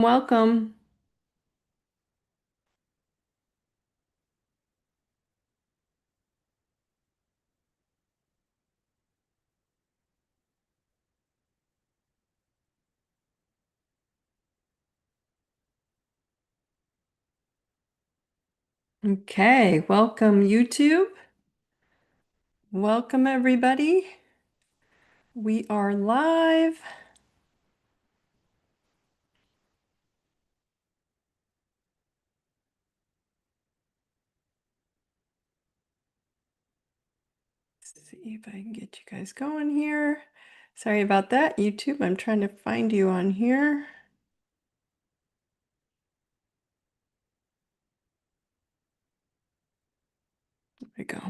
Welcome. Okay, welcome YouTube. Welcome everybody. We are live. Let's see if I can get you guys going here. Sorry about that, YouTube. I'm trying to find you on here. There we go.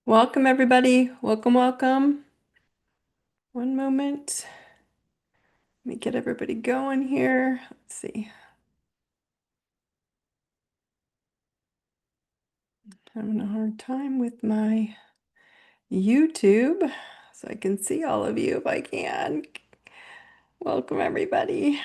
Welcome everybody. Welcome, welcome. One moment. Let me get everybody going here. Let's see. Having a hard time with my YouTube, so I can see all of you if I can. Welcome everybody.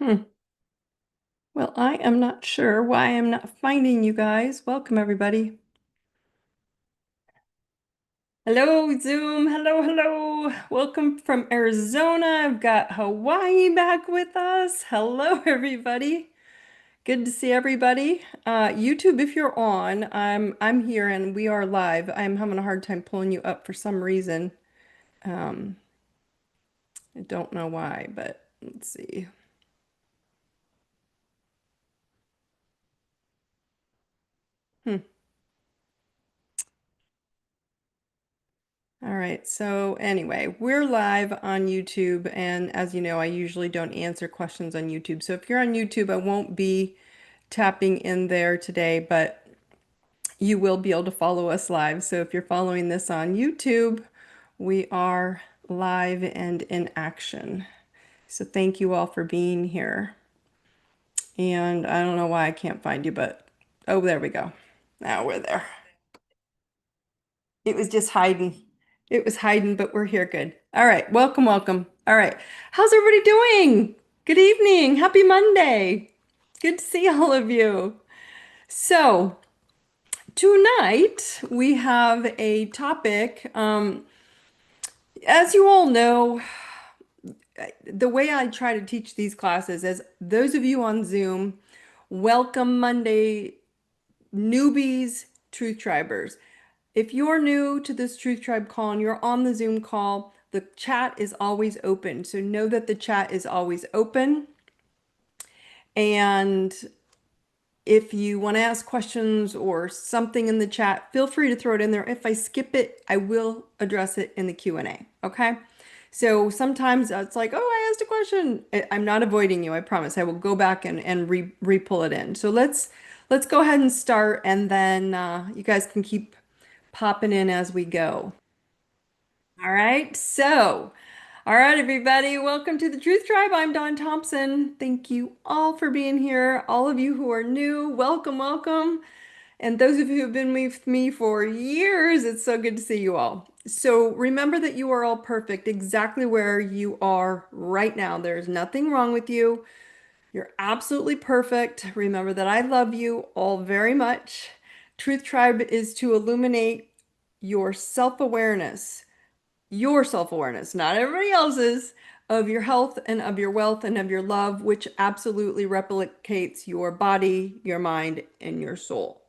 Hmm. Well, I am not sure why I'm not finding you guys. Welcome, everybody. Hello, Zoom. Hello, hello. Welcome from Arizona. I've got Hawaii back with us. Hello, everybody. Good to see everybody. YouTube, if you're on, I'm here and we are live. I'm having a hard time pulling you up for some reason. Um, I don't know why, but let's see. Hmm. All right, so anyway, we're live on YouTube, and as you know, I usually don't answer questions on YouTube. So if you're on YouTube, I won't be tapping in there today, but you will be able to follow us live. So if you're following this on YouTube, we are live and in action. So thank you all for being here. And I don't know why I can't find you, but oh, there we go. Now we're there. It was just hiding. It was hiding, but we're here. Good. All right. Welcome, welcome. All right. How's everybody doing? Good evening. Happy Monday. Good to see all of you. So, tonight we have a topic. As you all know, the way I try to teach these classes is those of you on Zoom, welcome Monday newbies, truth tribers. If you're new to this Truth Tribe call and you're on the Zoom call, the chat is always open. So know that the chat is always open. And if you want to ask questions or something in the chat, feel free to throw it in there. If I skip it, I will address it in the Q&A. Okay? So sometimes it's like, oh, I asked a question. I'm not avoiding you, I promise. I will go back and re-pull it in. So let's go ahead and start, and then you guys can keep popping in as we go. All right, all right, everybody, welcome to the Truth Tribe. I'm Dawn Thompson. Thank you all for being here. All of you who are new, welcome, welcome. And those of you who have been with me for years, it's so good to see you all. So remember that you are all perfect exactly where you are right now. There's nothing wrong with you. You're absolutely perfect. Remember that I love you all very much. Truth Tribe is to illuminate your self-awareness, not everybody else's, of your health and of your wealth and of your love, which absolutely replicates your body, your mind, and your soul.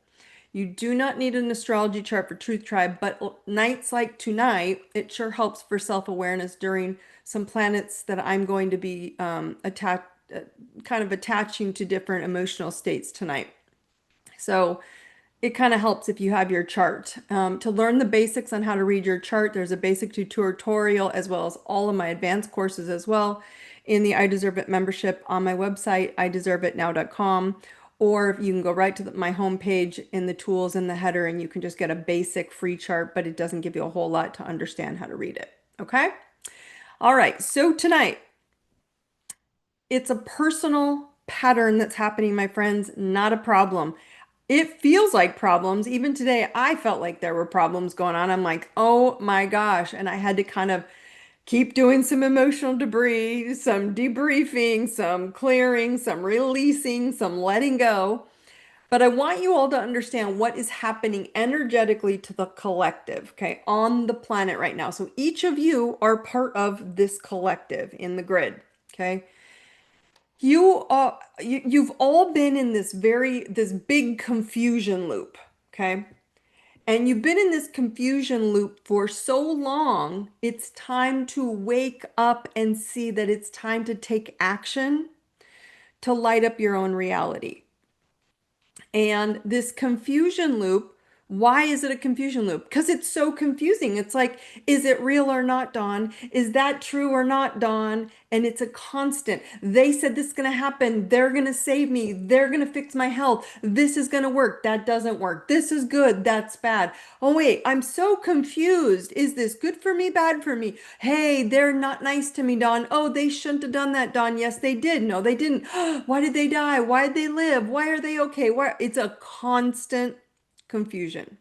You do not need an astrology chart for Truth Tribe, but nights like tonight, it sure helps for self-awareness during some planets that I'm going to be kind of attaching to different emotional states tonight. So it kind of helps if you have your chart. To learn the basics on how to read your chart, there's a basic tutorial as well as all of my advanced courses as well in the I Deserve It membership on my website, ideserveitnow.com. Or you can go right to my homepage in the tools in the header and you can just get a basic free chart, but it doesn't give you a whole lot to understand how to read it. Okay? All right, so tonight, it's a personal pattern that's happening, my friends, not a problem. It feels like problems. Even today, I felt like there were problems going on. I'm like, oh my gosh. And I had to kind of keep doing some emotional debris, some debriefing, some clearing, some releasing, some letting go. But I want you all to understand what is happening energetically to the collective, okay, on the planet right now. So each of you are part of this collective in the grid, okay? You've all been in this big confusion loop, okay? And you've been in this confusion loop for so long, it's time to wake up and see that it's time to take action to light up your own reality. And this confusion loop, why is it a confusion loop? Because it's so confusing. It's like, is it real or not, Dawn? Is that true or not, Dawn? And it's a constant. They said this is going to happen. They're going to save me. They're going to fix my health. This is going to work. That doesn't work. This is good. That's bad. Oh, wait, I'm so confused. Is this good for me, bad for me? Hey, they're not nice to me, Dawn. Oh, they shouldn't have done that, Dawn. Yes, they did. No, they didn't. Why did they die? Why did they live? Why are they okay? Why? It's a constant confusion.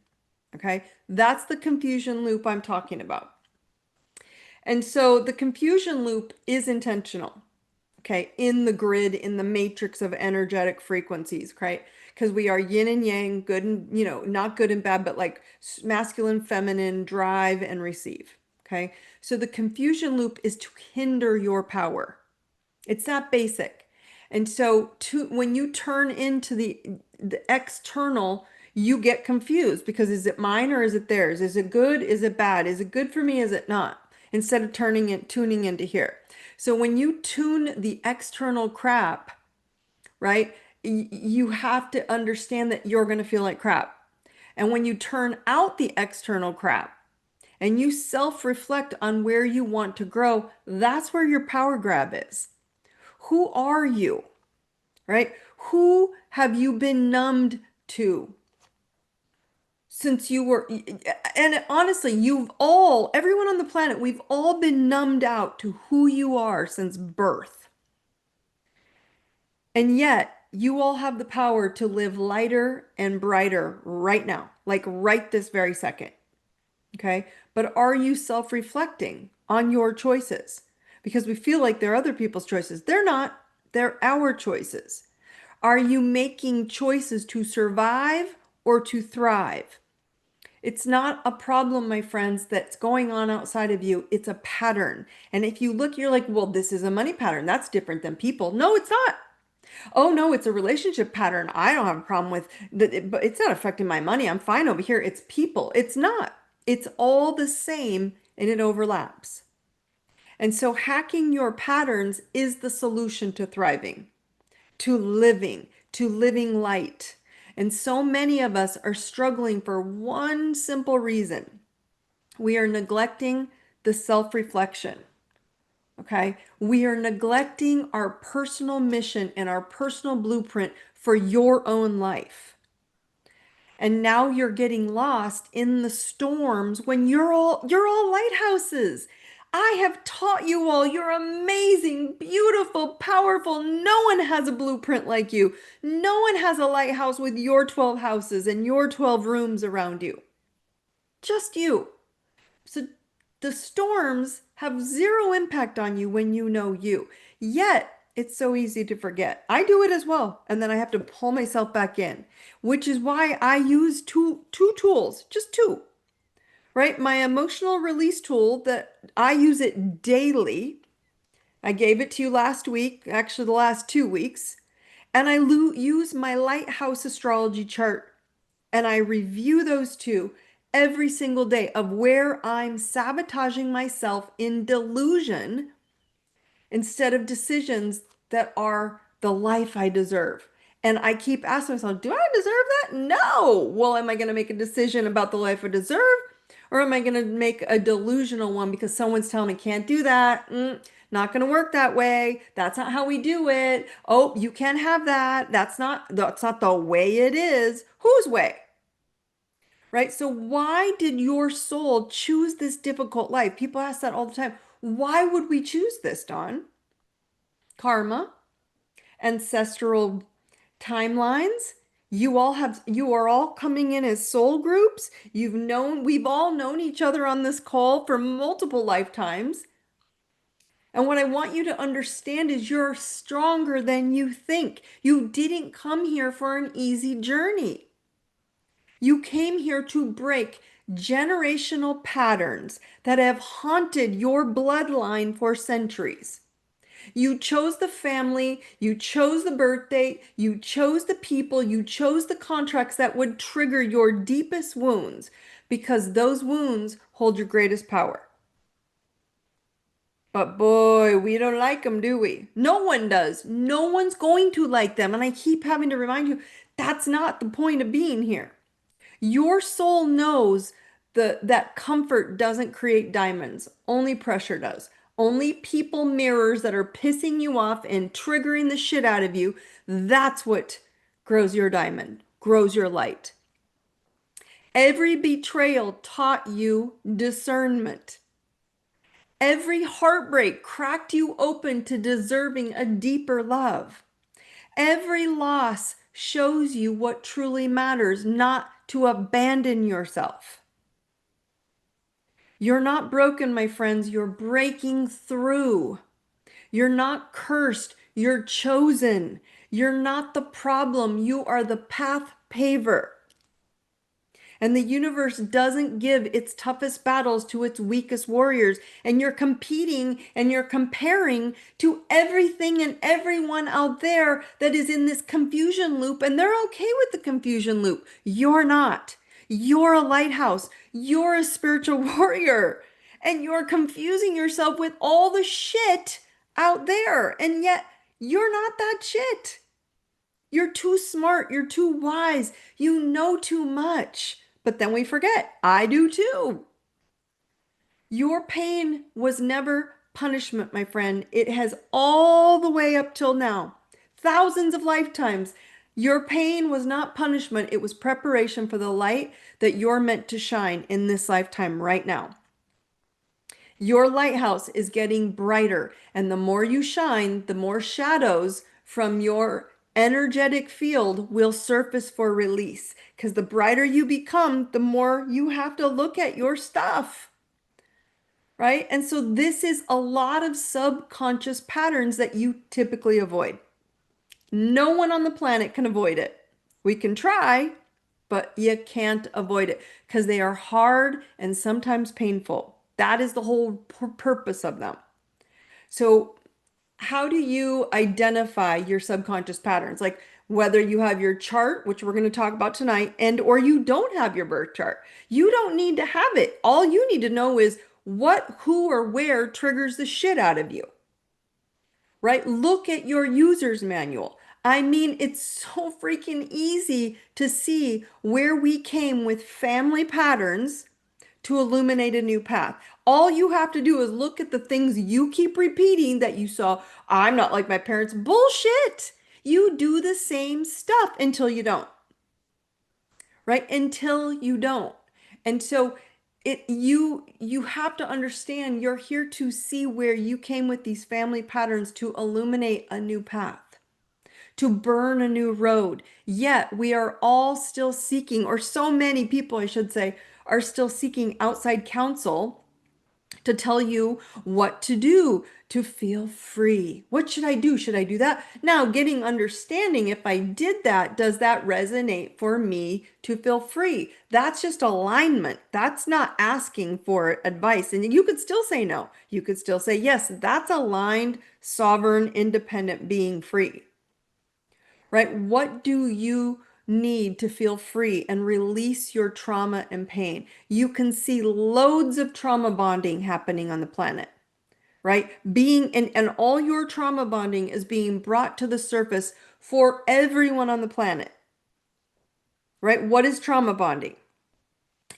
Okay. That's the confusion loop I'm talking about. And so the confusion loop is intentional. Okay. In the grid, in the matrix of energetic frequencies, right? Because we are yin and yang, good and, not good and bad, but like masculine, feminine, drive and receive. Okay. So the confusion loop is to hinder your power. It's that basic. And so when you turn into the external, you get confused because is it mine or is it theirs? Is it good? Is it bad? Is it good for me? Is it not? Instead of tuning into here. So when you tune the external crap, right, you have to understand that you're going to feel like crap. And when you turn out the external crap and you self-reflect on where you want to grow, that's where your power grab is. Who are you? Right? Who have you been numbed to since you were, and honestly, everyone on the planet, we've all been numbed out to who you are since birth. And yet, you all have the power to live lighter and brighter right now, like right this very second. Okay? But are you self-reflecting on your choices? Because we feel like they're other people's choices. They're not, they're our choices. Are you making choices to survive or to thrive? It's not a problem, my friends, that's going on outside of you. It's a pattern. And if you look, you're like, well, this is a money pattern. That's different than people. No, it's not. Oh, no, it's a relationship pattern. I don't have a problem with that, but it's not affecting my money. I'm fine over here. It's people. It's not. It's all the same and it overlaps. And so hacking your patterns is the solution to thriving, to living light. And so many of us are struggling for one simple reason. We are neglecting the self-reflection. Okay? We are neglecting our personal mission and our personal blueprint for your own life. And now you're getting lost in the storms when you're all lighthouses. I have taught you all. You're amazing, beautiful, powerful. No one has a blueprint like you. No one has a lighthouse with your 12 houses and your 12 rooms around you. Just you. So the storms have zero impact on you when you know you. Yet it's so easy to forget. I do it as well. And then I have to pull myself back in, which is why I use two tools, just two, right? My emotional release tool that I use it daily. I gave it to you last week, actually the last 2 weeks. And I use my lighthouse astrology chart and I review those two every single day of where I'm sabotaging myself in delusion instead of decisions that are the life I deserve. And I keep asking myself, do I deserve that? No. Well, am I going to make a decision about the life I deserve? Or am I going to make a delusional one because someone's telling me can't do that? Not going to work that way. That's not how we do it. Oh, you can't have that. That's not the way it is. Whose way? Right? So why did your soul choose this difficult life? People ask that all the time. Why would we choose this, Dawn? Karma, ancestral timelines. You are all coming in as soul groups. We've all known each other on this call for multiple lifetimes. And what I want you to understand is you're stronger than you think. You didn't come here for an easy journey. You came here to break generational patterns that have haunted your bloodline for centuries. You chose the family, you chose the birth date, you chose the people, you chose the contracts that would trigger your deepest wounds because those wounds hold your greatest power. But boy, we don't like them, do we? No one does. No one's going to like them. And I keep having to remind you, that's not the point of being here. Your soul knows that comfort doesn't create diamonds, only pressure does. Only people mirrors that are pissing you off and triggering the shit out of you. That's what grows your diamond, grows your light. Every betrayal taught you discernment. Every heartbreak cracked you open to deserving a deeper love. Every loss shows you what truly matters, not to abandon yourself. You're not broken, my friends. You're breaking through. You're not cursed. You're chosen. You're not the problem. You are the path paver. And the universe doesn't give its toughest battles to its weakest warriors. And you're competing and you're comparing to everything and everyone out there that is in this confusion loop. And they're okay with the confusion loop. You're not. You're a lighthouse. You're a spiritual warrior. And you're confusing yourself with all the shit out there. And yet you're not that shit. You're too smart. You're too wise. You know too much. But then we forget, I do too. Your pain was never punishment, my friend. It has all the way up till now, thousands of lifetimes. Your pain was not punishment. It was preparation for the light that you're meant to shine in this lifetime right now. Your lighthouse is getting brighter, and the more you shine, the more shadows from your energetic field will surface for release. Because the brighter you become, the more you have to look at your stuff. Right? And so this is a lot of subconscious patterns that you typically avoid. No one on the planet can avoid it. We can try, but you can't avoid it because they are hard and sometimes painful. That is the whole purpose of them. So how do you identify your subconscious patterns? Like whether you have your chart, which we're going to talk about tonight, and or you don't have your birth chart. You don't need to have it. All you need to know is what, who, or where triggers the shit out of you. Right? Look at your user's manual. I mean, it's so freaking easy to see where we came with family patterns to illuminate a new path. All you have to do is look at the things you keep repeating that you saw. I'm not like my parents. Bullshit. You do the same stuff until you don't. Right? Until you don't. And so you have to understand you're here to see where you came with these family patterns to illuminate a new path, to burn a new road. Yet we are all still seeking, or so many people, I should say, are still seeking outside counsel to tell you what to do to feel free. What should I do? Should I do that? Now, getting understanding, if I did that, does that resonate for me to feel free? That's just alignment. That's not asking for advice. And you could still say no. You could still say yes. That's aligned, sovereign, independent being free. Right? What do you need to feel free and release your trauma and pain? You can see loads of trauma bonding happening on the planet. right? And all your trauma bonding is being brought to the surface for everyone on the planet, right? What is trauma bonding?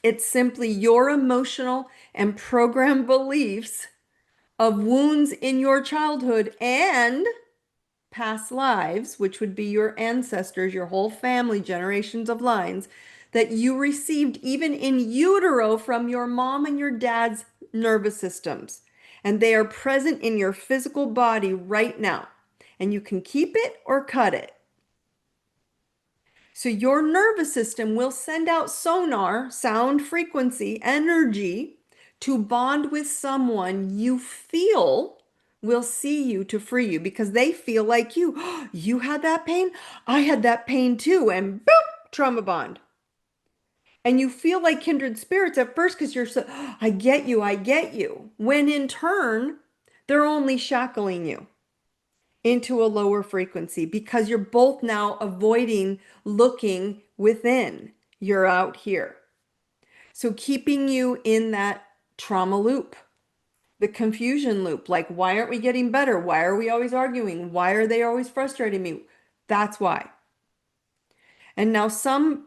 It's simply your emotional and program beliefs of wounds in your childhood and past lives, which would be your ancestors, your whole family, generations of lines, that you received even in utero from your mom and your dad's nervous systems. And they are present in your physical body right now. And you can keep it or cut it. So your nervous system will send out sonar, sound frequency, energy to bond with someone you feel will see you to free you because they feel like you. You had that pain? I had that pain too. And boop, trauma bond. And you feel like kindred spirits at first because you're so, I get you, I get you. When in turn, they're only shackling you into a lower frequency because you're both now avoiding looking within. You're out here. So keeping you in that trauma loop, the confusion loop, like why aren't we getting better? Why are we always arguing? Why are they always frustrating me? That's why. And now some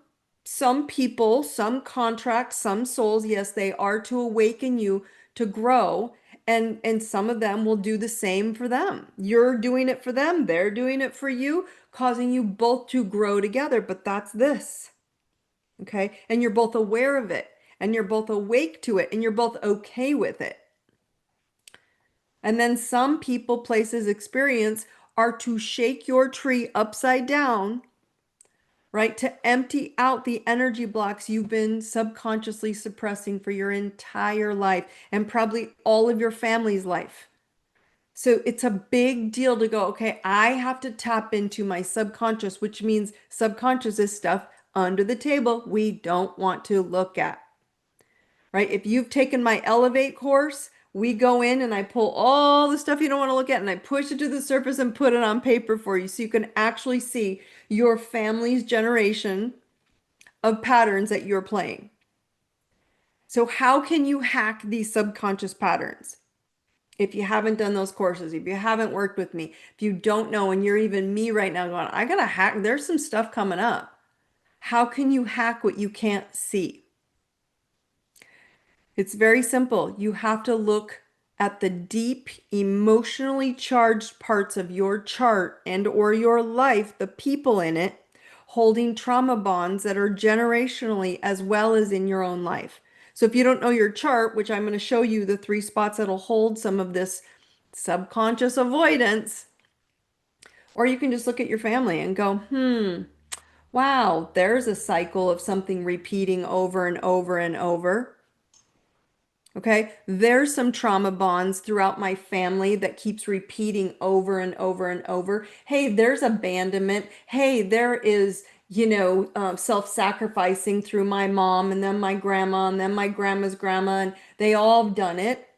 people, some contracts, some souls, yes, they are to awaken you to grow. And some of them will do the same for them. You're doing it for them, they're doing it for you, causing you both to grow together. But that's this. Okay? And you're both aware of it, and you're both awake to it, and you're both okay with it. And then some people, places, experience are to shake your tree upside down, right? To empty out the energy blocks you've been subconsciously suppressing for your entire life and probably all of your family's life. So it's a big deal to go, okay, I have to tap into my subconscious, which means subconscious is stuff under the table we don't want to look at, right? If you've taken my Elevate course, we go in and I pull all the stuff you don't want to look at and I push it to the surface and put it on paper for you so you can actually see your family's generation of patterns that you're playing. So how can you hack these subconscious patterns? If you haven't done those courses, if you haven't worked with me, if you don't know, and you're even me right now going, I gotta hack, there's some stuff coming up. How can you hack what you can't see? It's very simple. You have to look at the deep, emotionally charged parts of your chart and or your life, the people in it, holding trauma bonds that are generationally as well as in your own life. So if you don't know your chart, which I'm going to show you the 3 spots that'll hold some of this subconscious avoidance, or you can just look at your family and go, wow, there's a cycle of something repeating over and over and over. Okay, there's some trauma bonds throughout my family that keeps repeating over and over and over. Hey, there's abandonment. Hey, there is, self-sacrificing through my mom and then my grandma and then my grandma's grandma, and they all have done it.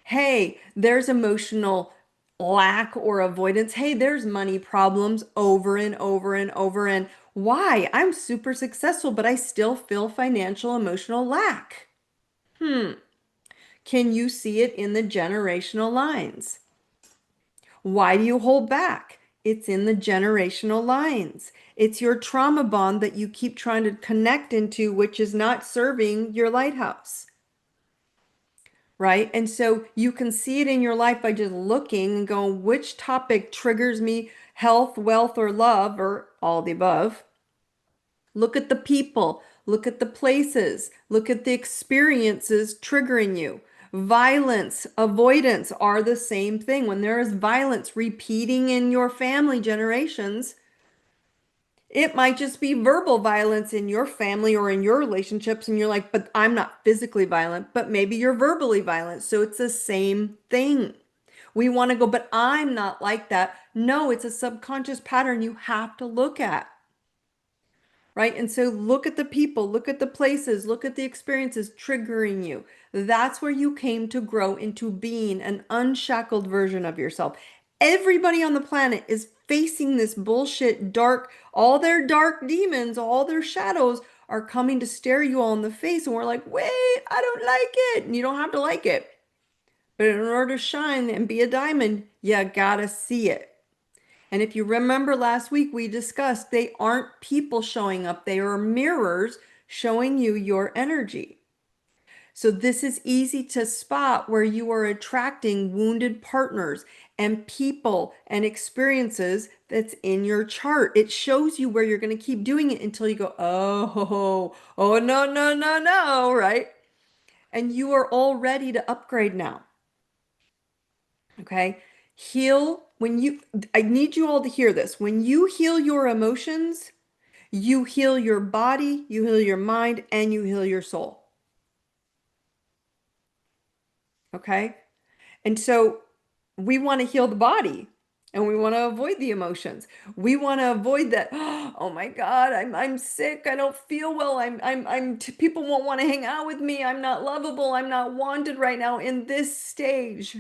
Hey, there's emotional lack or avoidance. Hey, there's money problems over and over and over. And why? I'm super successful, but I still feel financial, emotional lack. Can you see it in the generational lines? Why do you hold back? It's in the generational lines. It's your trauma bond that you keep trying to connect into, which is not serving your lighthouse. Right? And so you can see it in your life by just looking and going, which topic triggers me, health, wealth, or love, or all the above. Look at the people, look at the places, look at the experiences triggering you. Violence, avoidance are the same thing. When there is violence repeating in your family generations, it might just be verbal violence in your family or in your relationships, and you're like, but I'm not physically violent, but maybe you're verbally violent. So it's the same thing. We want to go, but I'm not like that. No, it's a subconscious pattern you have to look at. Right? And so look at the people, look at the places, look at the experiences triggering you. That's where you came to grow into being an unshackled version of yourself. Everybody on the planet is facing this bullshit dark, all their dark demons, all their shadows are coming to stare you all in the face. And we're like, wait, I don't like it. And you don't have to like it. But in order to shine and be a diamond, you gotta see it. And if you remember last week, we discussed they aren't people showing up, they are mirrors showing you your energy. So this is easy to spot where you are attracting wounded partners and people and experiences that's in your chart. It shows you where you're going to keep doing it until you go, oh, no, no, no, no, right? And you are all ready to upgrade now. Okay? I need you all to hear this. When you heal your emotions, you heal your body, you heal your mind, and you heal your soul. Okay? And so we want to heal the body and we want to avoid the emotions. We want to avoid that, oh my God, I'm sick. I don't feel well. People won't want to hang out with me. I'm not lovable. I'm not wanted right now in this stage,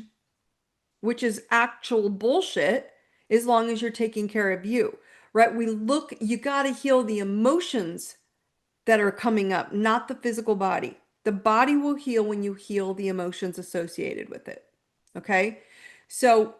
which is actual bullshit as long as you're taking care of you, right? You got to heal the emotions that are coming up, not the physical body. The body will heal when you heal the emotions associated with it. Okay. So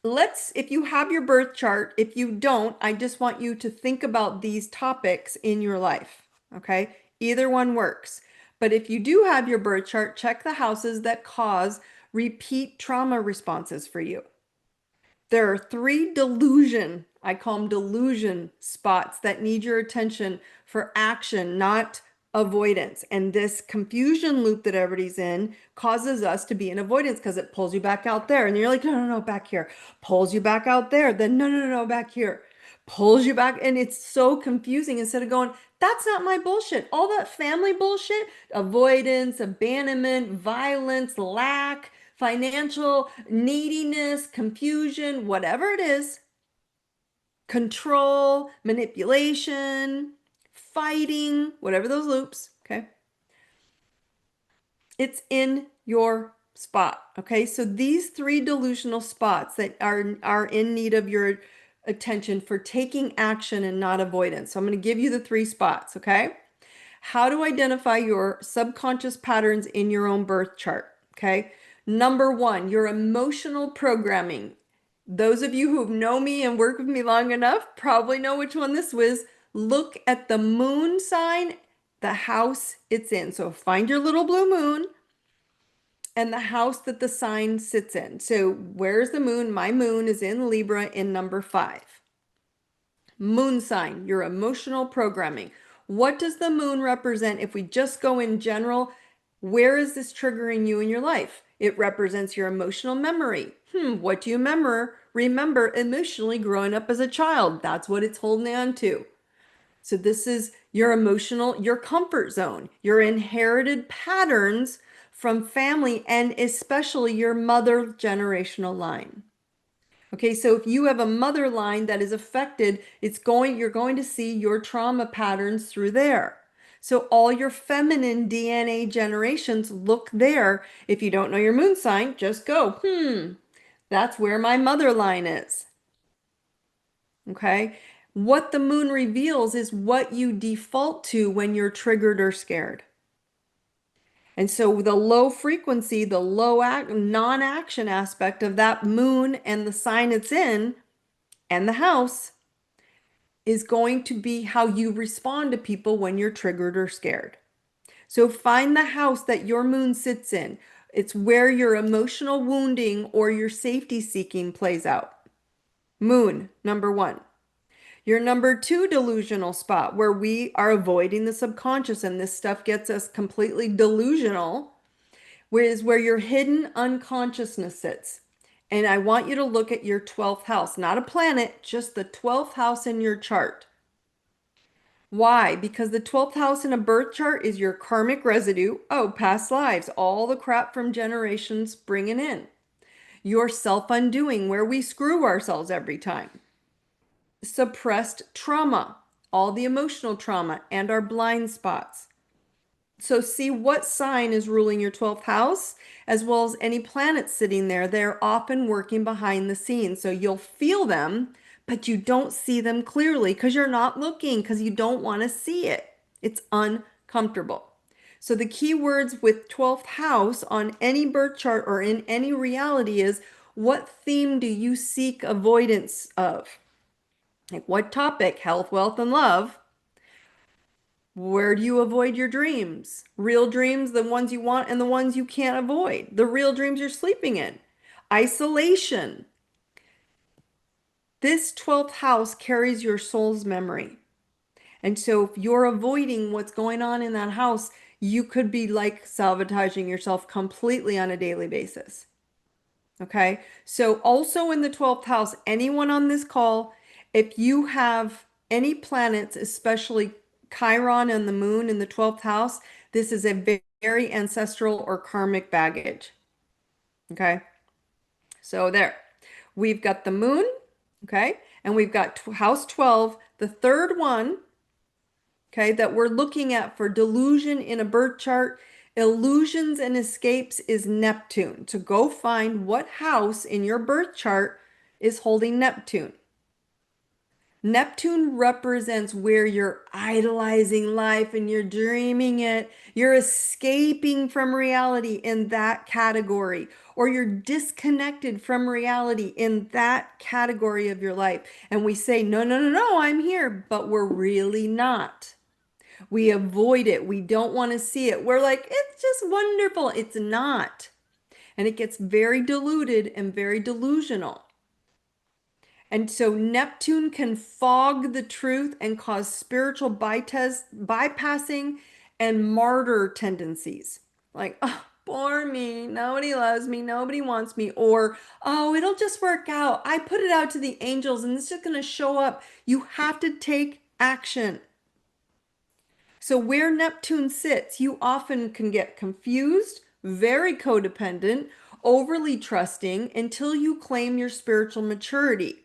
if you have your birth chart, if you don't, I just want you to think about these topics in your life. Okay. Either one works. But if you do have your birth chart, check the houses that cause repeat trauma responses for you. There are 3 delusion, I call them delusion spots that need your attention for action, not avoidance. And this confusion loop that everybody's in causes us to be in avoidance because it pulls you back out there. And you're like, no, no, no, back here. Pulls you back out there. Then no, no, no, no, back here. Pulls you back. And it's so confusing instead of going, that's not my bullshit. All that family bullshit, avoidance, abandonment, violence, lack, financial neediness, confusion, whatever it is, control, manipulation, fighting, whatever those loops, okay? It's in your spot, okay? So these 3 delusional spots that are in need of your attention for taking action and not avoidance. So I'm going to give you the 3 spots, okay? How to identify your subconscious patterns in your own birth chart, okay? Number 1, your emotional programming. Those of you who know me and worked with me long enough probably know which one this was. Look at the moon sign, the house it's in. So find your little blue moon and the house that the sign sits in. So where's the moon? My moon is in Libra in number 5. Moon sign, your emotional programming. What does the moon represent? If we just go in general, where is this triggering you in your life? It represents your emotional memory. What do you remember emotionally growing up as a child? That's what it's holding on to. So this is your comfort zone, your inherited patterns from family, and especially your mother generational line. Okay, so if you have a mother line that is affected, you're going to see your trauma patterns through there. So all your feminine DNA generations look there. If you don't know your moon sign, just go, that's where my mother line is. Okay? What the moon reveals is what you default to when you're triggered or scared. And so the low frequency, the low non-action aspect of that moon and the sign it's in and the house is going to be how you respond to people when you're triggered or scared. So find the house that your moon sits in. It's where your emotional wounding or your safety seeking plays out. Moon, number 1. Your number 2 delusional spot where we are avoiding the subconscious and this stuff gets us completely delusional, is where your hidden unconsciousness sits. And I want you to look at your 12th house, not a planet, just the 12th house in your chart. Why? Because the 12th house in a birth chart is your karmic residue. Oh, past lives, all the crap from generations bringing in. Your self-undoing, where we screw ourselves every time. Suppressed trauma, all the emotional trauma, and our blind spots. So see what sign is ruling your 12th house, as well as any planets sitting there. They're often working behind the scenes. So you'll feel them, but you don't see them clearly because you're not looking, because you don't want to see it. It's uncomfortable. So the key words with 12th house on any birth chart or in any reality is, what theme do you seek avoidance of? Like what topic? Health, wealth, and love. Where do you avoid your dreams? Real dreams, the ones you want and the ones you can't avoid. The real dreams you're sleeping in. Isolation. This 12th house carries your soul's memory. And so if you're avoiding what's going on in that house, you could be like sabotaging yourself completely on a daily basis. Okay. So also in the 12th house, anyone on this call, if you have any planets, especially Chiron and the moon in the 12th house, this is a very ancestral or karmic baggage. Okay. So there, we've got the moon. Okay. And we've got house 12, the third one, okay, that we're looking at for delusion in a birth chart, illusions and escapes is Neptune. So go find what house in your birth chart is holding Neptune. Neptune represents where you're idolizing life and you're dreaming it. You're escaping from reality in that category, or you're disconnected from reality in that category of your life. And we say, no, no, no, no, I'm here, but we're really not. We avoid it. We don't want to see it. We're like, it's just wonderful. It's not. And it gets very diluted and very delusional. And so Neptune can fog the truth and cause spiritual bypassing and martyr tendencies. Like, oh, poor me. Nobody loves me. Nobody wants me. Or, oh, it'll just work out. I put it out to the angels and it's just going to show up. You have to take action. So where Neptune sits, you often can get confused, very codependent, overly trusting until you claim your spiritual maturity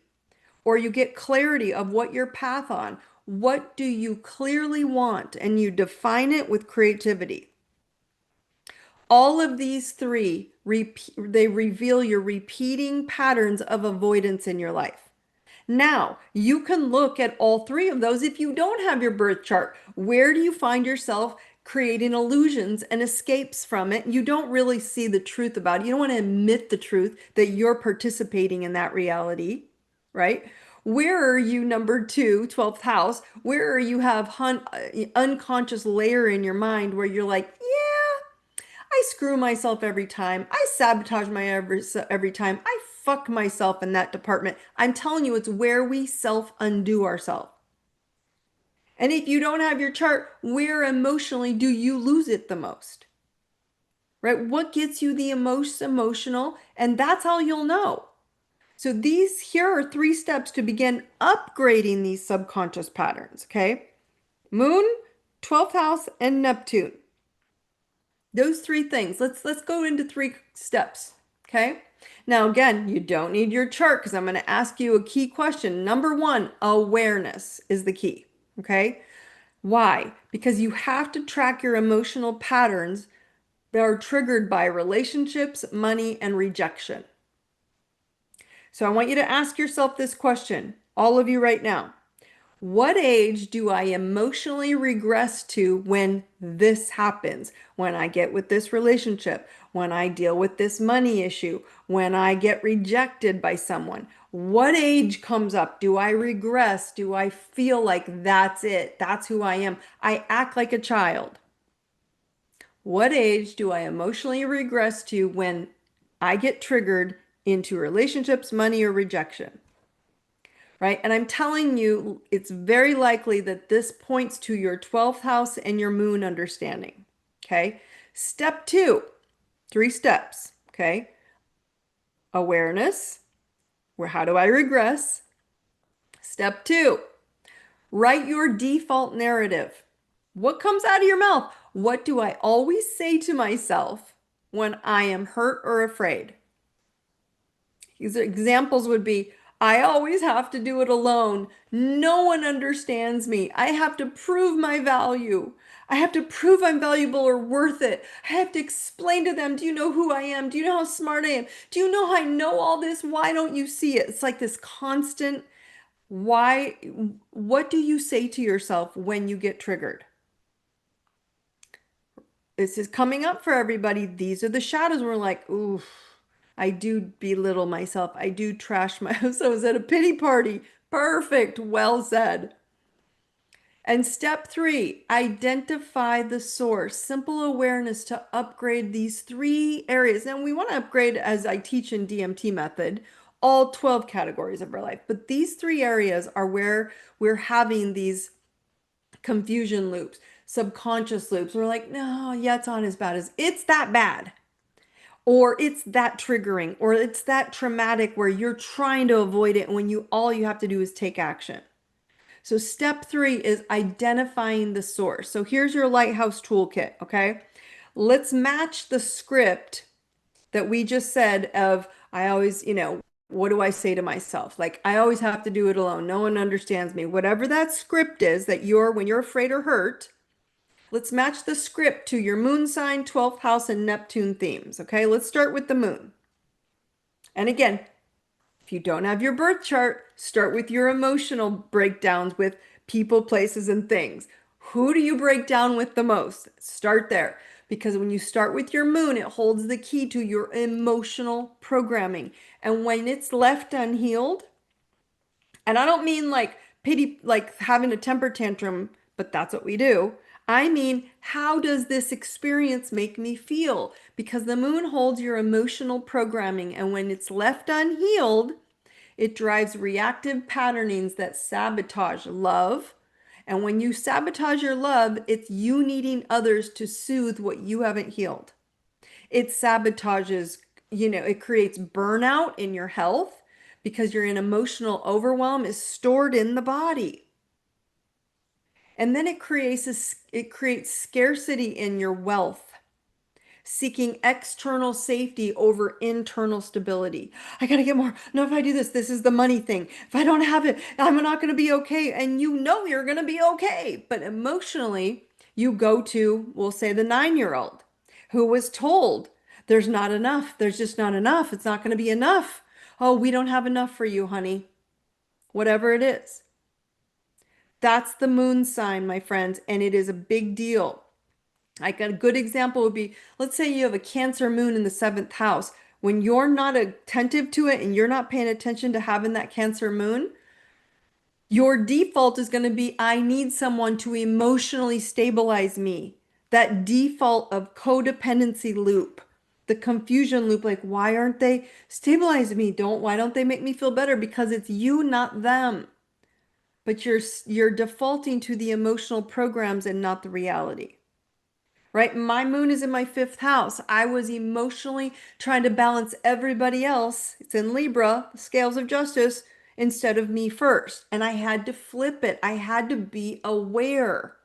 or you get clarity of what your path on. What do you clearly want? And you define it with creativity. All of these three, they reveal your repeating patterns of avoidance in your life. Now, you can look at all three of those if you don't have your birth chart. Where do you find yourself creating illusions and escapes from it? You don't really see the truth about it. You don't want to admit the truth that you're participating in that reality, right? Where are you, number two, 12th house? Where are you have unconscious layer in your mind where you're like, yeah, I screw myself every time. I sabotage my every time. I fuck myself in that department. I'm telling you, it's where we self-undo ourselves. And if you don't have your chart, where emotionally do you lose it the most? Right? What gets you the most emotional? And that's how you'll know. So here are 3 steps to begin upgrading these subconscious patterns, okay? Moon, 12th house, and Neptune. Those 3 things. Let's go into 3 steps, okay? Now, again, you don't need your chart because I'm going to ask you a key question. Number 1, awareness is the key, okay? Why? Because you have to track your emotional patterns that are triggered by relationships, money, and rejection. So I want you to ask yourself this question, all of you right now. What age do I emotionally regress to when this happens? When I get with this relationship, when I deal with this money issue, when I get rejected by someone? What age comes up? Do I regress? Do I feel like that's it? That's who I am. I act like a child. What age do I emotionally regress to when I get triggered into relationships, money, or rejection? Right? And I'm telling you, it's very likely that this points to your 12th house and your moon understanding. Okay. Step 2, 3 steps. Okay. Awareness. How do I regress? Step 2, write your default narrative. What comes out of your mouth? What do I always say to myself when I am hurt or afraid? These examples would be, I always have to do it alone. No one understands me. I have to prove my value. I have to prove I'm valuable or worth it. I have to explain to them, do you know who I am? Do you know how smart I am? Do you know how I know all this? Why don't you see it? It's like this constant, what do you say to yourself when you get triggered? this is coming up for everybody. These are the shadows. We're like, ooh, I do belittle myself. I do trash myself. So I was at a pity party. Perfect. Well said. And step three, identify the source. Simple awareness to upgrade these three areas. And we want to upgrade, as I teach in DMT method, all 12 categories of our life. But these three areas are where we're having these confusion loops, subconscious loops. We're like, no, yeah, it's not as bad as it's that bad. Or it's that triggering, or it's that traumatic where you're trying to avoid it when you all you have to do is take action. So step three is identifying the source. So here's your lighthouse toolkit, okay? Let's match the script that we just said of I always, what do I say to myself? Like I always have to do it alone. No one understands me. Whatever that script is that you're when you're afraid or hurt, let's match the script to your moon sign, 12th house, and Neptune themes. Okay, let's start with the moon. And again, if you don't have your birth chart, start with your emotional breakdowns with people, places, and things. Who do you break down with the most? Start there. Because when you start with your moon, it holds the key to your emotional programming. And when it's left unhealed, and I don't mean like pity, like having a temper tantrum, but that's what we do. I mean, how does this experience make me feel? Because the moon holds your emotional programming, and when it's left unhealed, it drives reactive patternings that sabotage love. And when you sabotage your love, it's you needing others to soothe what you haven't healed. It sabotages, it creates burnout in your health because your emotional overwhelm is stored in the body. And then it creates scarcity in your wealth, seeking external safety over internal stability. I got to get more. No, if I do this, this is the money thing. If I don't have it, I'm not going to be okay. And you know you're going to be okay. But emotionally, you go to, we'll say, the 9-year-old who was told there's not enough. There's just not enough. It's not going to be enough. Oh, we don't have enough for you, honey. Whatever it is. That's the moon sign, my friends, and it is a big deal. Like a good example would be, let's say you have a Cancer moon in the 7th house. When you're not attentive to it and you're not paying attention to having that Cancer moon, your default is going to be, I need someone to emotionally stabilize me. That default of codependency loop, the confusion loop, like, why aren't they stabilizing me? Why don't they make me feel better? Because it's you, not them. But you're defaulting to the emotional programs and not the reality. Right? My moon is in my 5th house. I was emotionally trying to balance everybody else. It's in Libra, the scales of justice, instead of me first. And I had to flip it. I had to be aware.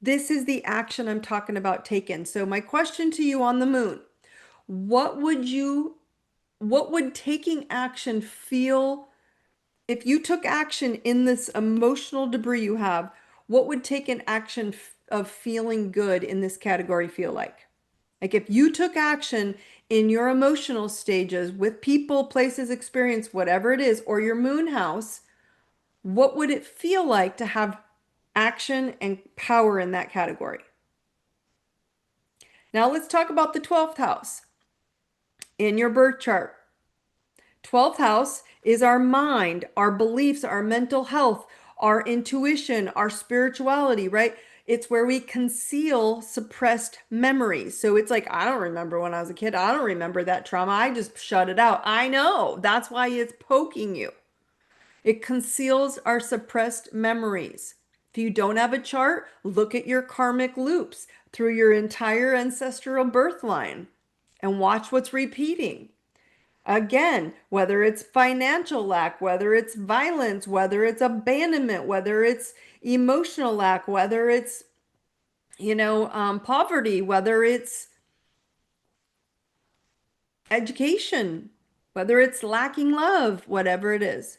This is the action I'm talking about taken. So my question to you on the moon, what would taking action feel if you took action in this emotional debris you have, what would take an action of feeling good in this category feel like? Like if you took action in your emotional stages with people, places, experience, whatever it is, or your moon house, what would it feel like to have action and power in that category? Now let's talk about the 12th house in your birth chart. 12th house is our mind, our beliefs, our mental health, our intuition, our spirituality, right? It's where we conceal suppressed memories. So it's like, I don't remember when I was a kid. I don't remember that trauma. I just shut it out. I know. That's why it's poking you. It conceals our suppressed memories. If you don't have a chart, look at your karmic loops through your entire ancestral birth line and watch what's repeating. Again, whether it's financial lack, whether it's violence, whether it's abandonment, whether it's emotional lack, whether it's, poverty, whether it's education, whether it's lacking love, whatever it is.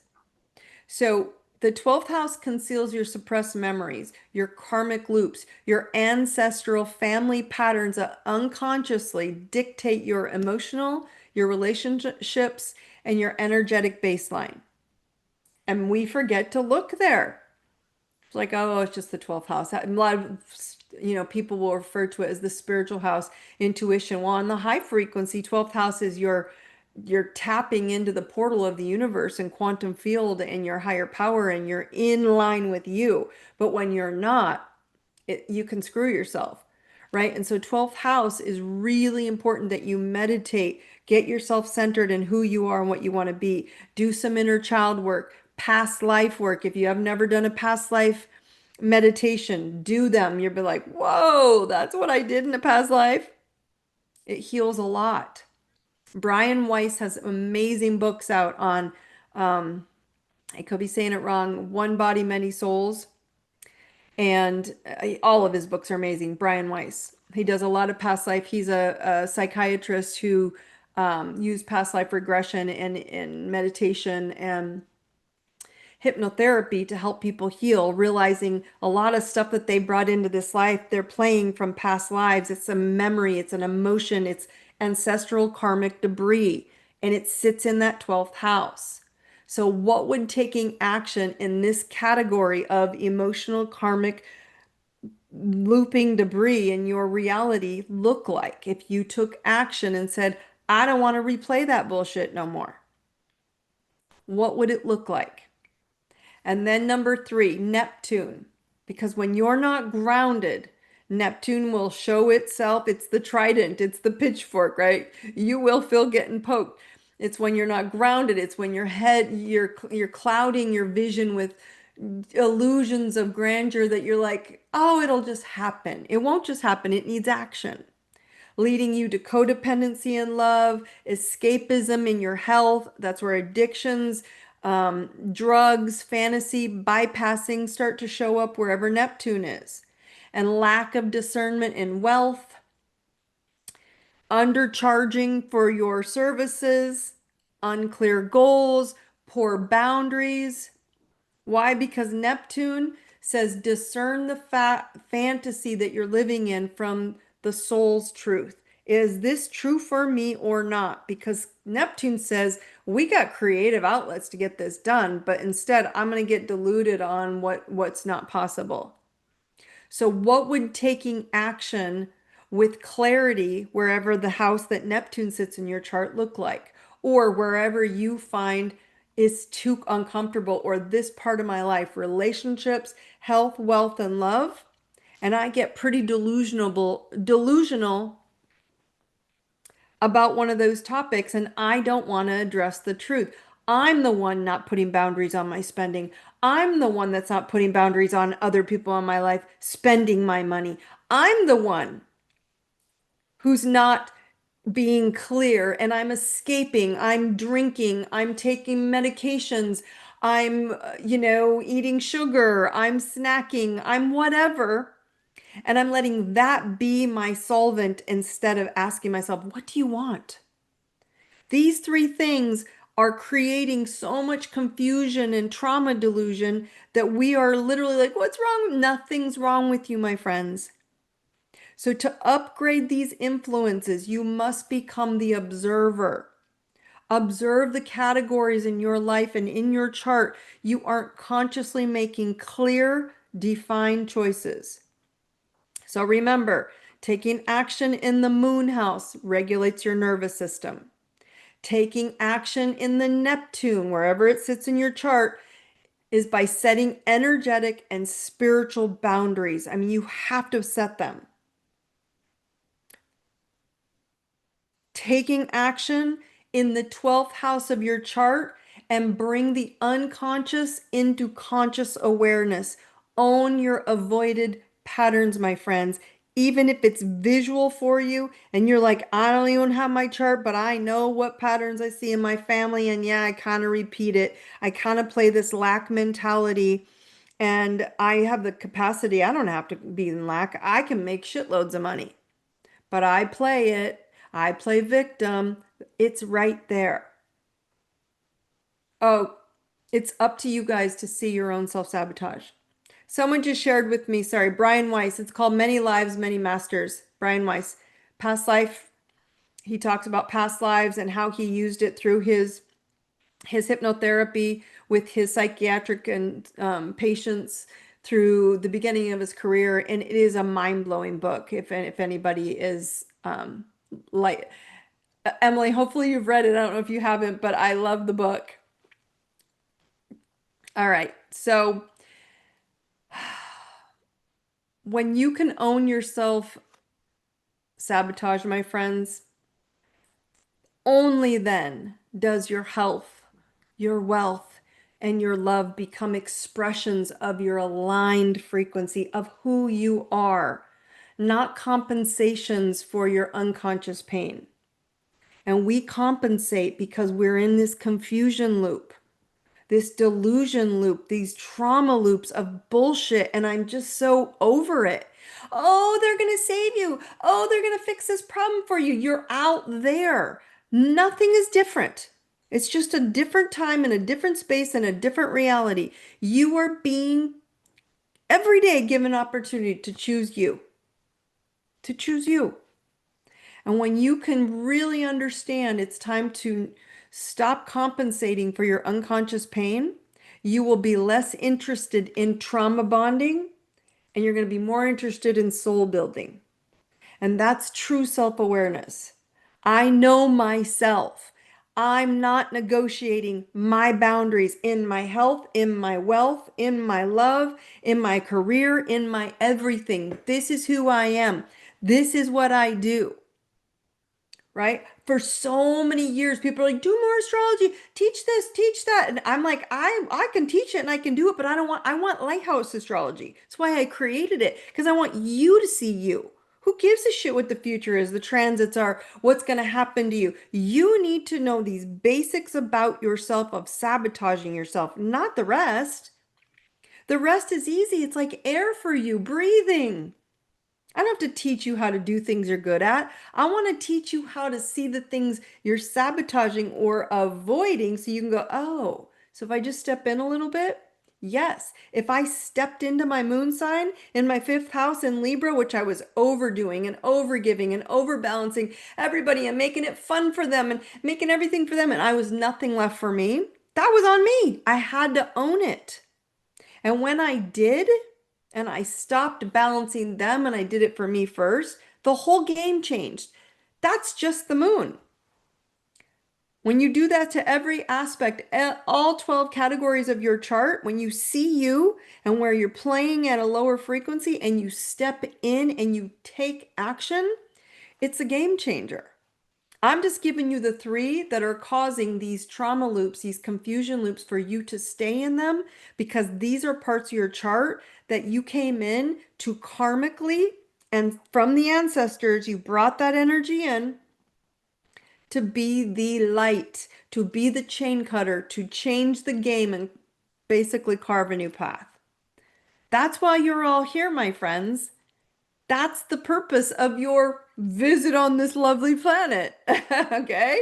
So the 12th house conceals your suppressed memories, your karmic loops, your ancestral family patterns that unconsciously dictate your emotional, your relationships, and your energetic baseline. And we forget to look there. It's like, oh, it's just the 12th house. A lot of People will refer to it as the spiritual house, intuition. Well, on the high frequency, 12th house is you're tapping into the portal of the universe and quantum field and your higher power, and you're in line with you. But when you're not, you can screw yourself, right? And so 12th house is really important that you meditate, get yourself centered in who you are and what you want to be. Do some inner child work, past life work. If you have never done a past life meditation, do them. You'll be like, whoa, that's what I did in a past life. It heals a lot. Brian Weiss has amazing books out on, I could be saying it wrong, One Body, Many Souls. And all of his books are amazing. Brian Weiss. He does a lot of past life. He's a psychiatrist who used past life regression and meditation and hypnotherapy to help people heal, realizing a lot of stuff that they brought into this life, they're playing from past lives. It's a memory, it's an emotion, it's ancestral karmic debris, and it sits in that 12th house. So, what would taking action in this category of emotional karmic looping debris in your reality look like if you took action and said, I don't want to replay that bullshit no more? What would it look like? And then number 3, Neptune. Because when you're not grounded, Neptune will show itself. It's the trident, it's the pitchfork, right? You will feel getting poked. It's when you're not grounded. It's when you're clouding your vision with illusions of grandeur that you're like, oh, it'll just happen. It won't just happen. It needs action, leading you to codependency in love, escapism in your health. That's where addictions, drugs, fantasy, bypassing start to show up wherever Neptune is. And lack of discernment in wealth, undercharging for your services, unclear goals, poor boundaries. Why? Because Neptune says discern the fantasy that you're living in from the soul's truth. Is this true for me or not? Because Neptune says we got creative outlets to get this done, but instead I'm going to get deluded on what's not possible. So what would taking action with clarity wherever the house that Neptune sits in your chart look like? Or wherever you find is too uncomfortable, or this part of my life, relationships, health, wealth, and love. And I get pretty delusional about one of those topics, and I don't want to address the truth. I'm the one not putting boundaries on my spending. I'm the one that's not putting boundaries on other people in my life spending my money. I'm the one who's not being clear, and I'm escaping, I'm drinking, I'm taking medications, I'm, eating sugar, I'm snacking, I'm whatever. And I'm letting that be my solvent instead of asking myself, what do you want? These 3 things are creating so much confusion and trauma delusion that we are literally like, what's wrong? Nothing's wrong with you, my friends. So to upgrade these influences, you must become the observer. Observe the categories in your life and in your chart. You aren't consciously making clear, defined choices. So remember, taking action in the moon house regulates your nervous system. Taking action in the Neptune, wherever it sits in your chart, is by setting energetic and spiritual boundaries. I mean, you have to set them. Taking action in the 12th house of your chart and bring the unconscious into conscious awareness. Own your avoided patterns, my friends. Even if it's visual for you and you're like, I don't even have my chart, but I know what patterns I see in my family. And yeah, I kind of repeat it. I kind of play this lack mentality. And I have the capacity, I don't have to be in lack. I can make shitloads of money, but I play it. I play victim. It's right there. Oh, it's up to you guys to see your own self-sabotage. Someone just shared with me, sorry, Brian Weiss. It's called Many Lives, Many Masters. Brian Weiss. Past life. He talks about past lives and how he used it through his hypnotherapy with his psychiatric and patients through the beginning of his career, and it is a mind-blowing book. If anybody is like Emily, hopefully you've read it. I don't know if you haven't, but I love the book. All right, so when you can own yourself sabotage, my friends, only then does your health, your wealth, and your love become expressions of your aligned frequency of who you are, not compensations for your unconscious pain. And we compensate because we're in this confusion loop, this delusion loop, these trauma loops of bullshit. And I'm just so over it. Oh, they're going to save you. Oh, they're going to fix this problem for you. You're out there. Nothing is different. It's just a different time and a different space and a different reality. You are being every day given opportunity to choose you, to choose you. And when you can really understand it's time to stop compensating for your unconscious pain, you will be less interested in trauma bonding and you're going to be more interested in soul building. And that's true self-awareness. I know myself. I'm not negotiating my boundaries in my health, in my wealth, in my love, in my career, in my everything. This is who I am. This is what I do. Right? For so many years, people are like, do more astrology, teach this, teach that. And I'm like, I can teach it and I can do it, but I want lighthouse astrology. That's why I created it, because I want you to see you. Who gives a shit what the future is, the transits are, what's going to happen to you? You need to know these basics about yourself of sabotaging yourself, not the rest. The rest is easy. It's like air for you, breathing. I don't have to teach you how to do things you're good at. I want to teach you how to see the things you're sabotaging or avoiding so you can go, oh, so if I just step in a little bit, yes. If I stepped into my moon sign in my fifth house in Libra, which I was overdoing and overgiving and overbalancing everybody and making it fun for them and making everything for them, and I was nothing left for me, that was on me. I had to own it. And when I did, and I stopped balancing them and I did it for me first, the whole game changed. That's just the moon. When you do that to every aspect, all 12 categories of your chart, when you see you and where you're playing at a lower frequency and you step in and you take action, it's a game changer. I'm just giving you the three that are causing these trauma loops, these confusion loops for you to stay in them, because these are parts of your chart that you came in to karmically, and from the ancestors, you brought that energy in to be the light, to be the chain cutter, to change the game and basically carve a new path. That's why you're all here, my friends. That's the purpose of your visit on this lovely planet. Okay?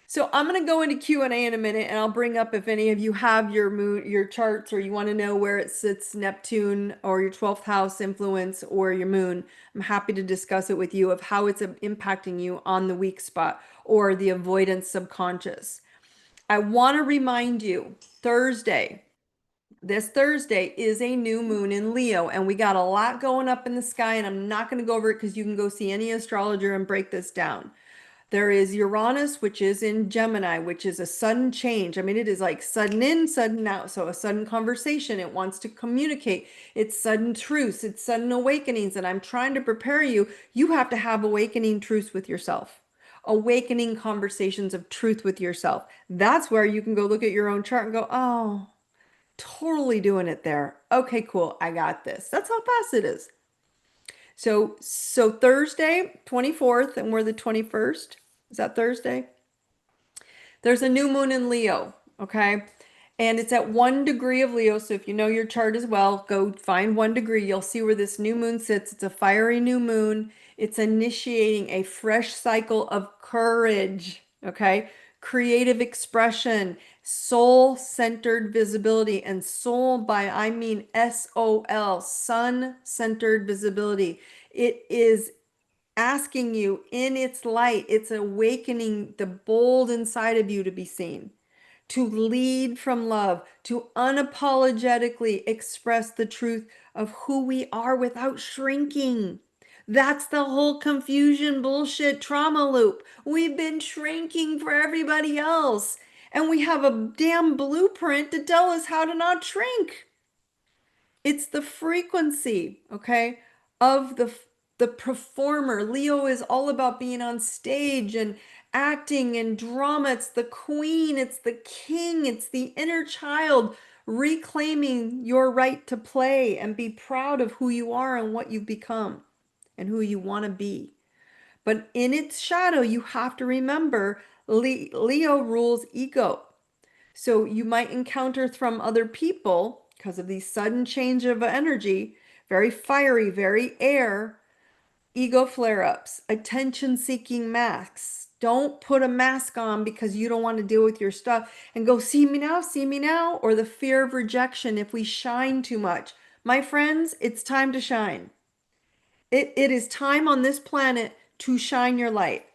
So I'm going to go into Q&A in a minute, and I'll bring up if any of you have your moon, your charts, or you want to know where it sits, Neptune or your 12th house influence or your moon. I'm happy to discuss it with you of how it's impacting you on the weak spot or the avoidance subconscious. I want to remind you, this Thursday is a new moon in Leo, and we got a lot going up in the sky, and I'm not going to go over it because you can go see any astrologer and break this down. There is Uranus, which is in Gemini, which is a sudden change. I mean, it is like sudden in, sudden out. So a sudden conversation, it wants to communicate. It's sudden truths, it's sudden awakenings. And I'm trying to prepare you. You have to have awakening truths with yourself. Awakening conversations of truth with yourself. That's where you can go look at your own chart and go, oh, totally doing it there. Okay, cool. I got this. That's how fast it is. So Thursday, 24th, and we're the 21st. Is that Thursday? There's a new moon in Leo, okay? And it's at 1 degree of Leo. So if you know your chart as well, go find 1 degree. You'll see where this new moon sits. It's a fiery new moon. It's initiating a fresh cycle of courage, okay? Creative expression, soul-centered visibility, and soul by, I mean S-O-L, sun-centered visibility. It is asking you in its light, it's awakening the bold inside of you to be seen, to lead from love, to unapologetically express the truth of who we are without shrinking. That's the whole confusion bullshit trauma loop. We've been shrinking for everybody else, and we have a damn blueprint to tell us how to not shrink. It's the frequency, okay, of the performer. Leo is all about being on stage and acting and drama. It's the queen, it's the king, it's the inner child reclaiming your right to play and be proud of who you are and what you've become and who you want to be. But in its shadow, you have to remember Leo rules ego. So you might encounter from other people, because of these sudden change of energy, very fiery, very air, ego flare-ups, attention-seeking masks. Don't put a mask on because you don't want to deal with your stuff and go, see me now, or the fear of rejection if we shine too much. My friends, it's time to shine. It is time on this planet to shine your light.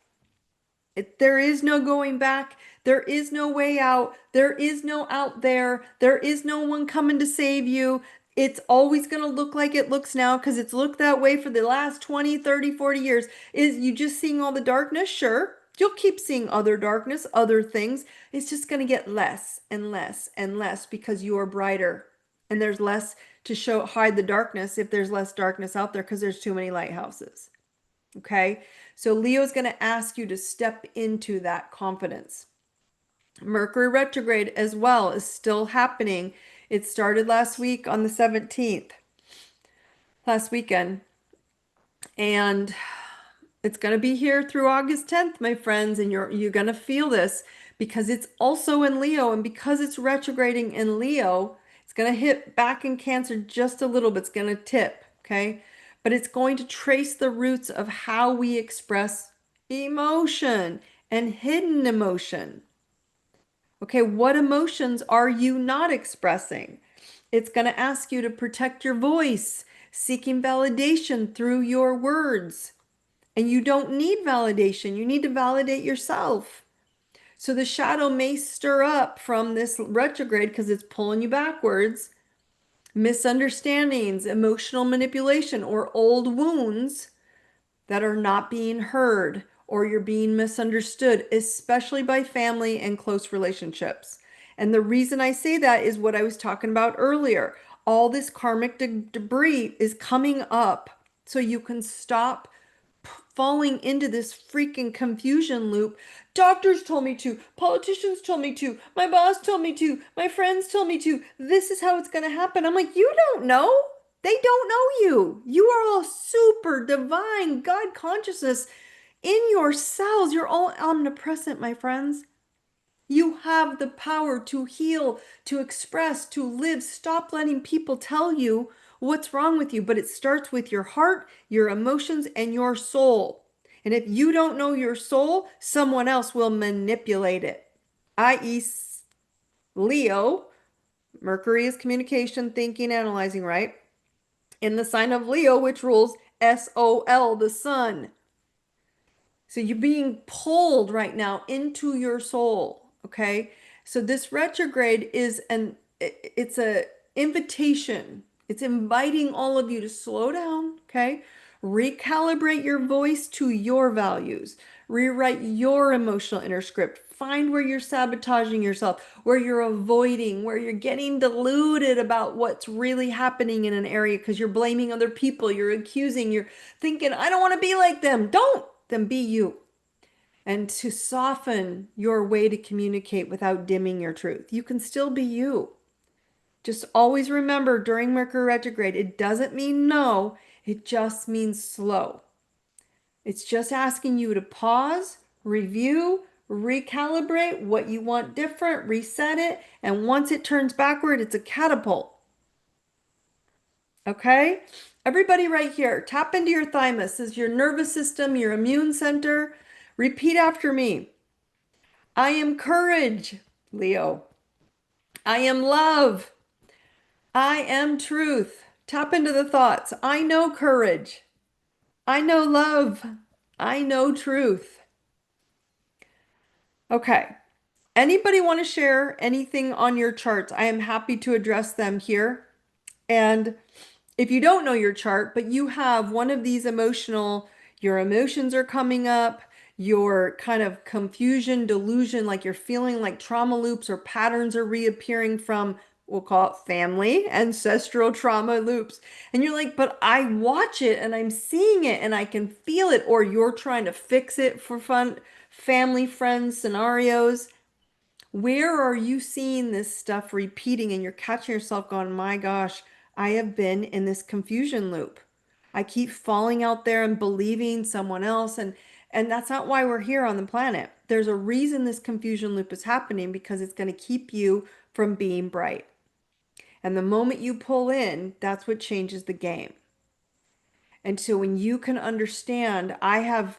There is no going back. There is no way out. There is no out there. There is no one coming to save you. It's always going to look like it looks now because it's looked that way for the last 20, 30, 40 years. Is you just seeing all the darkness? Sure. You'll keep seeing other darkness, other things. It's just going to get less and less and less because you are brighter. And there's less to hide the darkness if there's less darkness out there because there's too many lighthouses. Okay, so Leo's going to ask you to step into that confidence. Mercury retrograde as well is still happening. It started last week on the 17th, last weekend, and it's going to be here through August 10th, my friends, and you're going to feel this because it's also in Leo, and because it's retrograding in Leo, it's going to hit back in Cancer just a little bit. It's going to tip, okay? But it's going to trace the roots of how we express emotion and hidden emotion. Okay, what emotions are you not expressing? It's going to ask you to protect your voice, seeking validation through your words. And you don't need validation. You need to validate yourself. So the shadow may stir up from this retrograde because it's pulling you backwards. Misunderstandings, emotional manipulation, or old wounds that are not being heard, or you're being misunderstood, especially by family and close relationships. And the reason I say that is what I was talking about earlier. All this karmic debris is coming up so you can stop falling into this freaking confusion loop. Doctors told me to, politicians told me to, my boss told me to, my friends told me to. This is how it's going to happen. I'm like, you don't know. They don't know you. You are all super divine God consciousness in your cells. You're all omnipresent, my friends. You have the power to heal, to express, to live. Stop letting people tell you what's wrong with you, but it starts with your heart, your emotions, and your soul. And if you don't know your soul, someone else will manipulate it, i.e., Leo. Mercury is communication, thinking, analyzing, right? In the sign of Leo, which rules SOL, the sun. So you're being pulled right now into your soul, okay? So this retrograde is it's a invitation. It's inviting all of you to slow down, okay? Recalibrate your voice to your values. Rewrite your emotional inner script. Find where you're sabotaging yourself, where you're avoiding, where you're getting deluded about what's really happening in an area because you're blaming other people, you're accusing, you're thinking, I don't want to be like them. Don't, then be you. And to soften your way to communicate without dimming your truth. You can still be you. Just always remember during Mercury retrograde, it doesn't mean no, it just means slow. It's just asking you to pause, review, recalibrate what you want different, reset it, and once it turns backward, it's a catapult. Okay? Everybody right here, tap into your thymus. This is your nervous system, your immune center. Repeat after me. I am courage, Leo. I am love. I am truth. Tap into the thoughts. I know courage. I know love. I know truth. Okay. Anybody want to share anything on your charts? I am happy to address them here. And if you don't know your chart, but you have one of these your emotions are coming up, your kind of confusion, delusion, like you're feeling like trauma loops or patterns are reappearing from, we'll call it family, ancestral trauma loops. And you're like, but I watch it and I'm seeing it and I can feel it, or you're trying to fix it for fun, family, friends, scenarios. Where are you seeing this stuff repeating and you're catching yourself going, my gosh, I have been in this confusion loop. I keep falling out there and believing someone else and that's not why we're here on the planet. There's a reason this confusion loop is happening because it's going to keep you from being bright. And the moment you pull in, that's what changes the game. And so when you can understand, I have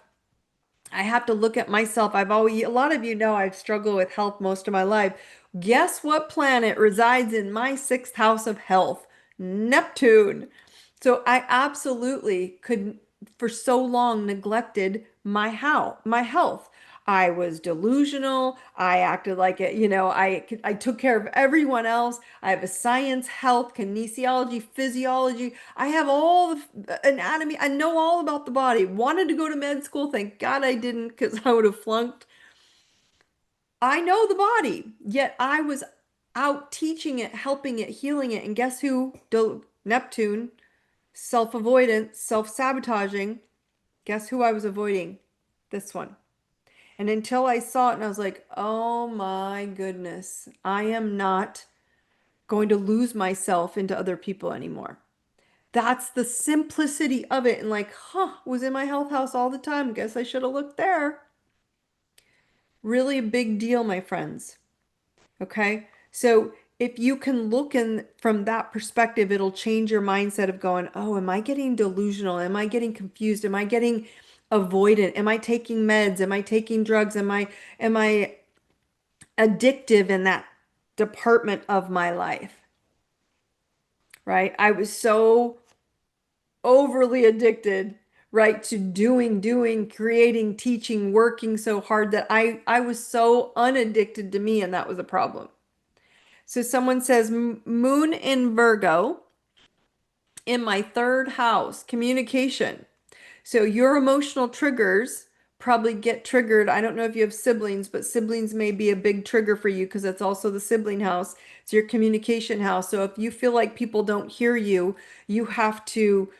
to look at myself. A lot of you know I've struggled with health most of my life. Guess what planet resides in my sixth house of health? Neptune. So I absolutely could, for so long, neglected my health. I was delusional. I acted like it, I took care of everyone else. I have a science, health, kinesiology, physiology. I have all the anatomy. I know all about the body. Wanted to go to med school. Thank God I didn't because I would have flunked. I know the body, yet I was out teaching it, helping it, healing it. And guess who? Neptune, self-avoidance, self-sabotaging. Guess who I was avoiding? This one. And until I saw it and I was like, oh my goodness, I am not going to lose myself into other people anymore. That's the simplicity of it. And like, was in my health house all the time. Guess I should have looked there. Really a big deal, my friends. Okay. So if you can look in from that perspective, it'll change your mindset of going, oh, am I getting delusional? Am I getting confused? Am I getting avoidant? Am I taking meds? Am I taking drugs? Am I addictive in that department of my life? Right? I was so overly addicted, right, to doing, creating, teaching, working so hard that I was so unaddicted to me, and that was a problem. So someone says moon in Virgo in my third house, communication. So your emotional triggers probably get triggered. I don't know if you have siblings, but siblings may be a big trigger for you because it's also the sibling house. It's your communication house. So if you feel like people don't hear you, you have to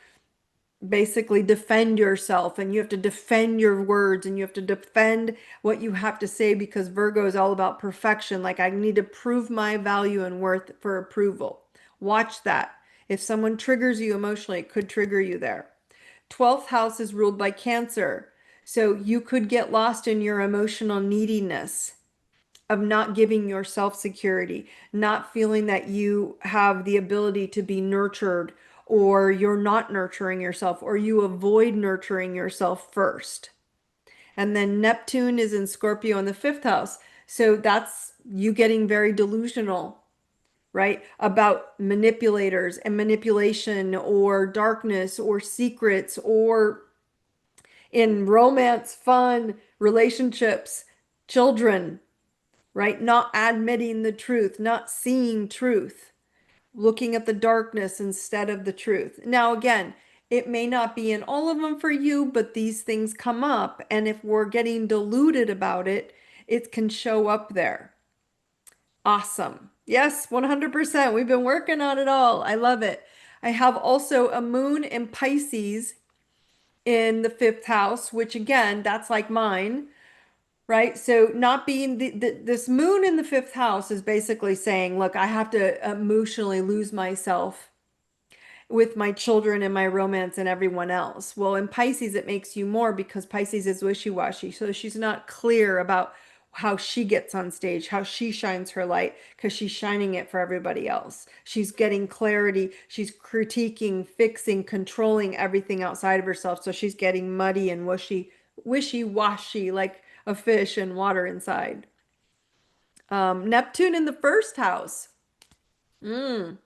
basically defend yourself and you have to defend your words and you have to defend what you have to say because Virgo is all about perfection. Like I need to prove my value and worth for approval. Watch that. If someone triggers you emotionally, it could trigger you there. 12th house is ruled by Cancer. So you could get lost in your emotional neediness of not giving yourself security, not feeling that you have the ability to be nurtured, or you're not nurturing yourself, or you avoid nurturing yourself first. And then Neptune is in Scorpio in the fifth house. So that's you getting very delusional, right? About manipulators and manipulation or darkness or secrets or in romance, fun, relationships, children, right? Not admitting the truth, not seeing truth, looking at the darkness instead of the truth. Now, again, it may not be in all of them for you, but these things come up. And if we're getting deluded about it, it can show up there. Awesome. Yes, 100%. We've been working on it all. I love it. I have also a moon in Pisces in the fifth house, which again, that's like mine. Right? So not being this moon in the fifth house is basically saying, look, I have to emotionally lose myself with my children and my romance and everyone else. Well, in Pisces, it makes you more because Pisces is wishy-washy. So she's not clear about how she gets on stage, how she shines her light, because she's shining it for everybody else. She's getting clarity. She's critiquing, fixing, controlling everything outside of herself. So she's getting muddy and wishy-washy, like a fish and water inside. Neptune in the first house. So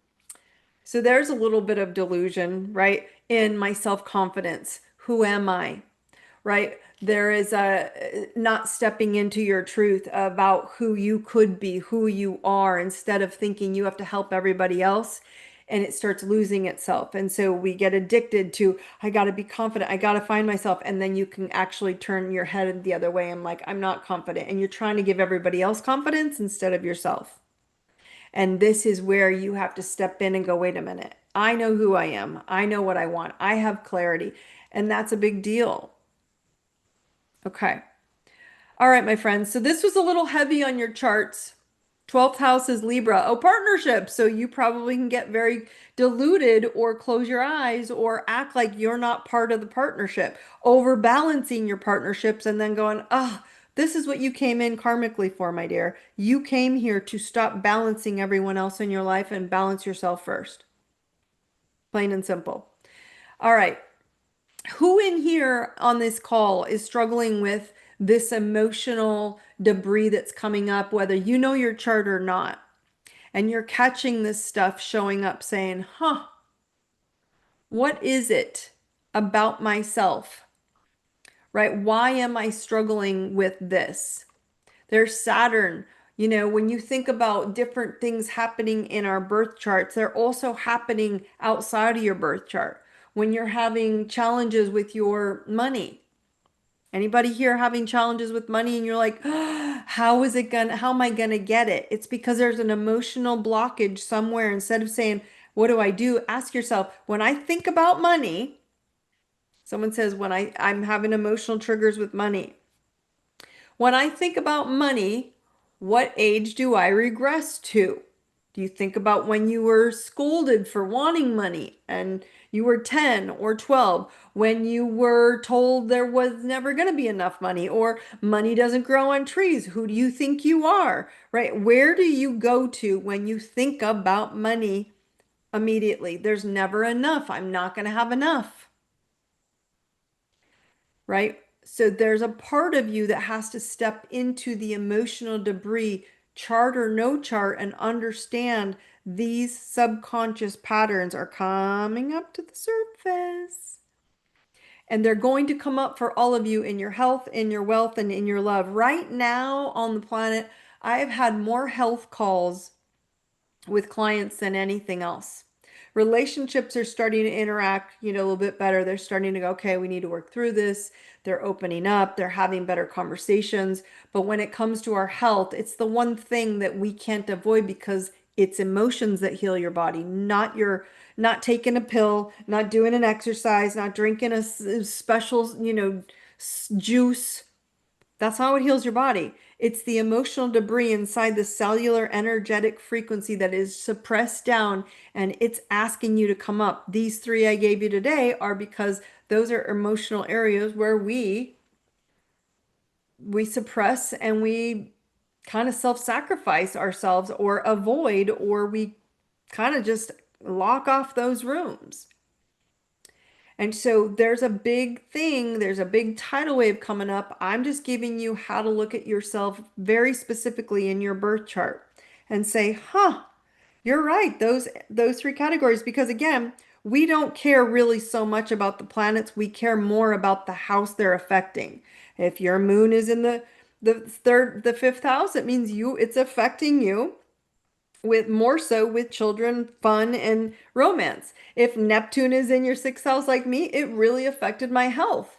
there's a little bit of delusion, right? In my self-confidence. Who am I? Right? There is a not stepping into your truth about who you could be, who you are, instead of thinking you have to help everybody else. And it starts losing itself. And so we get addicted to, I got to be confident, I got to find myself. And then you can actually turn your head the other way and like, I'm not confident. And you're trying to give everybody else confidence instead of yourself. And this is where you have to step in and go, wait a minute. I know who I am. I know what I want. I have clarity. And that's a big deal. Okay. All right, my friends. So this was a little heavy on your charts. 12th house is Libra. Oh, partnership. So you probably can get very deluded or close your eyes or act like you're not part of the partnership, overbalancing your partnerships and then going, ah, this is what you came in karmically for, my dear. You came here to stop balancing everyone else in your life and balance yourself first. Plain and simple. All right. Who in here on this call is struggling with this emotional debris that's coming up, whether you know your chart or not, and you're catching this stuff showing up saying, huh, what is it about myself, right? Why am I struggling with this? There's Saturn. You know, when you think about different things happening in our birth charts, they're also happening outside of your birth chart. When you're having challenges with your money, anybody here having challenges with money and you're like, how am I gonna get it? It's because there's an emotional blockage somewhere. Instead of saying, what do I do? Ask yourself, when I think about money, someone says, I'm having emotional triggers with money. When I think about money, what age do I regress to? Do you think about when you were scolded for wanting money and you were 10 or 12, when you were told there was never going to be enough money or money doesn't grow on trees? Who do you think you are, right? Where do you go to when you think about money immediately? There's never enough. I'm not going to have enough, right? So there's a part of you that has to step into the emotional debris, chart or no chart, and understand these subconscious patterns are coming up to the surface. And they're going to come up for all of you in your health, in your wealth, and in your love. Right now on the planet, I've had more health calls with clients than anything else. Relationships are starting to interact, a little bit better. They're starting to go, okay, we need to work through this. They're opening up, they're having better conversations. But when it comes to our health, it's the one thing that we can't avoid because it's emotions that heal your body, not taking a pill, not doing an exercise, not drinking a special, juice. That's not what heals your body. It's the emotional debris inside the cellular energetic frequency that is suppressed down and it's asking you to come up. These three I gave you today are because those are emotional areas where we suppress and we kind of self-sacrifice ourselves or avoid, or we kind of just lock off those rooms. And so there's a big thing, there's a big tidal wave coming up. I'm just giving you how to look at yourself very specifically in your birth chart and say, huh, you're right, those three categories. Because again, we don't care really so much about the planets, we care more about the house they're affecting. If your moon is in the fifth house, it means it's affecting you with more so with children, fun, and romance. If Neptune is in your sixth house like me, it really affected my health,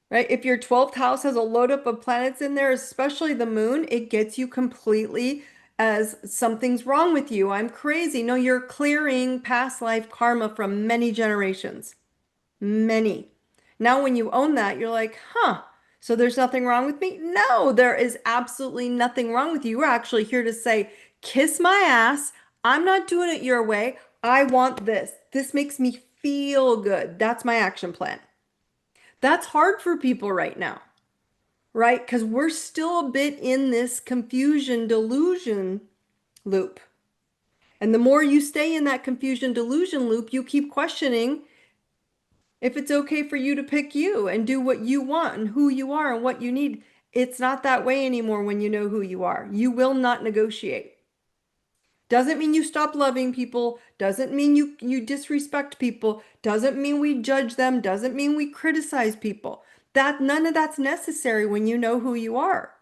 right? If your 12th house has a load up of planets in there, especially the moon, it gets you completely as something's wrong with you. I'm crazy. No, you're clearing past life karma from many generations. Many. Now, when you own that, you're like, huh, so there's nothing wrong with me? No, there is absolutely nothing wrong with you. We're actually here to say, kiss my ass. I'm not doing it your way. I want this. This makes me feel good. That's my action plan. That's hard for people right now, right? Because we're still a bit in this confusion delusion loop. And the more you stay in that confusion delusion loop, you keep questioning if it's okay for you to pick you and do what you want and who you are and what you need. It's not that way anymore when you know who you are. You will not negotiate. Doesn't mean you stop loving people, doesn't mean you disrespect people, doesn't mean we judge them, doesn't mean we criticize people. That none of that's necessary when you know who you are.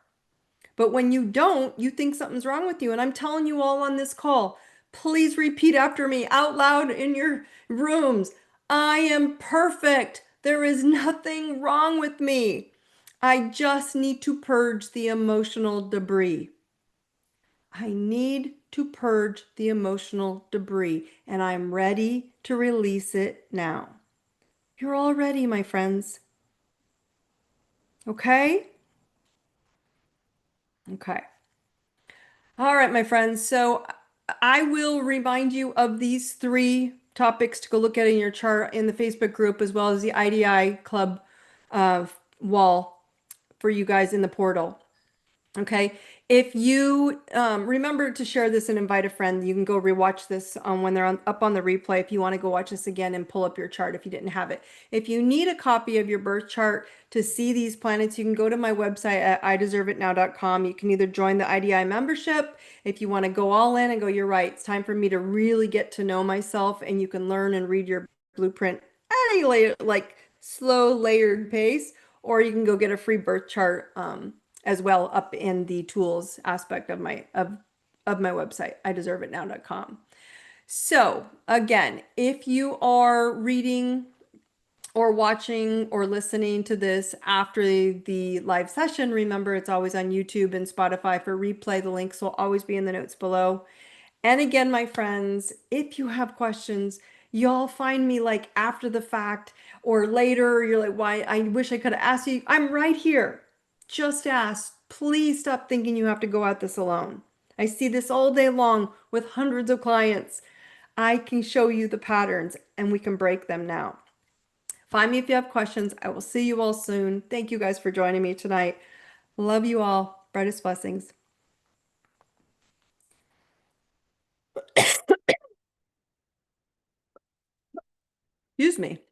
But when you don't, you think something's wrong with you. And I'm telling you all on this call, please repeat after me out loud in your rooms. I am perfect. There is nothing wrong with me. I just need to purge the emotional debris. I need to purge the emotional debris, and I'm ready to release it now. You're all ready, my friends. Okay? Okay. All right, my friends. So I will remind you of these three topics to go look at in your chart in the Facebook group, as well as the IDI club uh, wall for you guys in the portal. Okay. If you remember to share this and invite a friend, you can go rewatch this when they're up on the replay if you want to go watch this again and pull up your chart if you didn't have it. If you need a copy of your birth chart to see these planets, you can go to my website at ideserveitnow.com. You can either join the IDI membership if you want to go all in and go, you're right, it's time for me to really get to know myself, and you can learn and read your blueprint at a layer, like slow layered pace, or you can go get a free birth chart as well up in the tools aspect of my website, ideserveitnow.com. So again, if you are reading or watching or listening to this after the live session, remember it's always on YouTube and Spotify for replay. The links will always be in the notes below. And again, my friends, if you have questions, y'all find me like after the fact or later. You're like, why? I wish I could have asked you. I'm right here. Just ask. Please stop thinking you have to go at this alone. I see this all day long with hundreds of clients. I can show you the patterns and we can break them now. Find me if you have questions. I will see you all soon. Thank you guys for joining me tonight. Love you all. Brightest blessings. Excuse me.